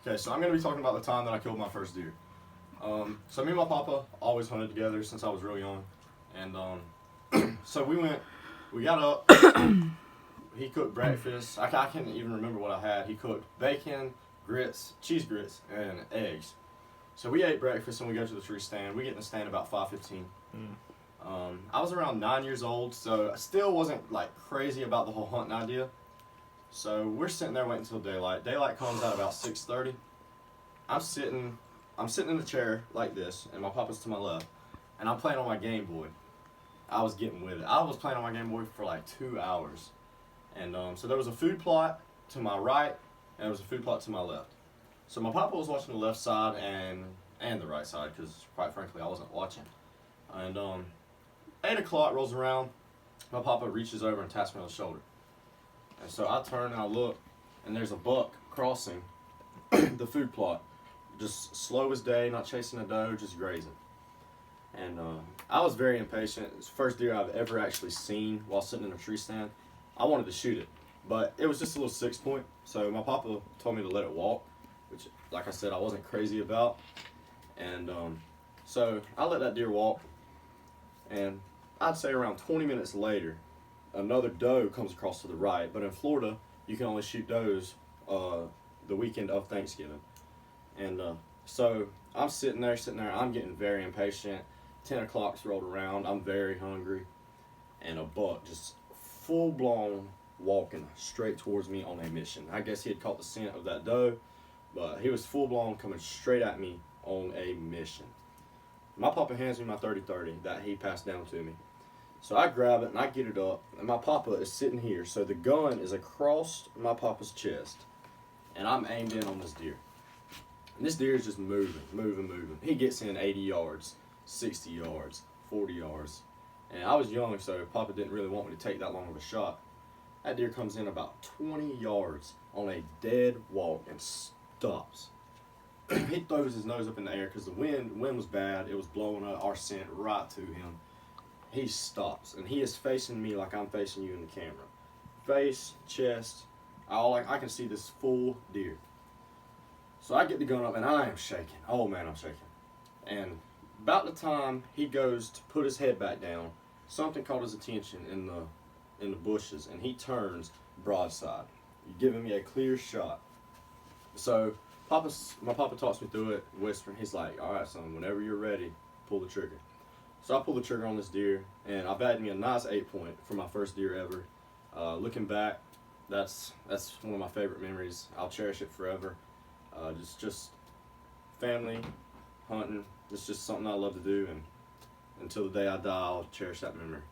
Okay, so I'm going to be talking about the time that I killed my first deer. So me and my papa always hunted together since I was real young. And so we got up, he cooked breakfast. I can't even remember what I had. He cooked bacon, grits, cheese grits, and eggs. So we ate breakfast and we go to the tree stand. We get in the stand about 5:15. I was around 9 years old, so I still wasn't like crazy about the whole hunting idea. So we're sitting there waiting until daylight. Daylight comes out about 6:30. I'm sitting in the chair like this, and my papa's to my left, and I'm playing on my Game Boy. I was getting with it. I was playing on my Game Boy for like 2 hours. And so there was a food plot to my right, and there was a food plot to my left. So my papa was watching the left side and the right side, because quite frankly I wasn't watching. And 8 o'clock rolls around, my papa reaches over and taps me on the shoulder. And so I turn and I look, and there's a buck crossing the food plot. Just slow as day, not chasing a doe, just grazing. And I was very impatient. It's the first deer I've ever actually seen while sitting in a tree stand. I wanted to shoot it, but it was just a little 6-point. So my papa told me to let it walk, which, like I said, I wasn't crazy about. And so I let that deer walk, and I'd say around 20 minutes later, another doe comes across to the right. But in Florida, you can only shoot does the weekend of Thanksgiving. And so I'm sitting there, I'm getting very impatient. 10 o'clock's rolled around, I'm very hungry, and a buck just full-blown walking straight towards me on a mission. I guess he had caught the scent of that doe, but he was full-blown coming straight at me on a mission. My papa hands me my 30-30 that he passed down to me. So I grab it and I get it up, and my papa is sitting here. So the gun is across my papa's chest, and I'm aimed in on this deer. And this deer is just moving. He gets in 80 yards, 60 yards, 40 yards. And I was young, so papa didn't really want me to take that long of a shot. That deer comes in about 20 yards on a dead walk and stops. He throws his nose up in the air because the wind was bad. It was blowing our scent right to him. He stops, and he is facing me like I'm facing you in the camera. Face, chest, I can see this full deer. So I get the gun up, and I am shaking. Oh man, I'm shaking. And about the time he goes to put his head back down, something caught his attention in the bushes, and he turns broadside, giving me a clear shot. So my papa talks me through it, whispering. He's like, "All right, son, whenever you're ready, pull the trigger." So I pull the trigger on this deer, and I bagged me a nice 8-point for my first deer ever. Looking back, that's one of my favorite memories. I'll cherish it forever. Just family, hunting. It's just something I love to do, and until the day I die, I'll cherish that memory.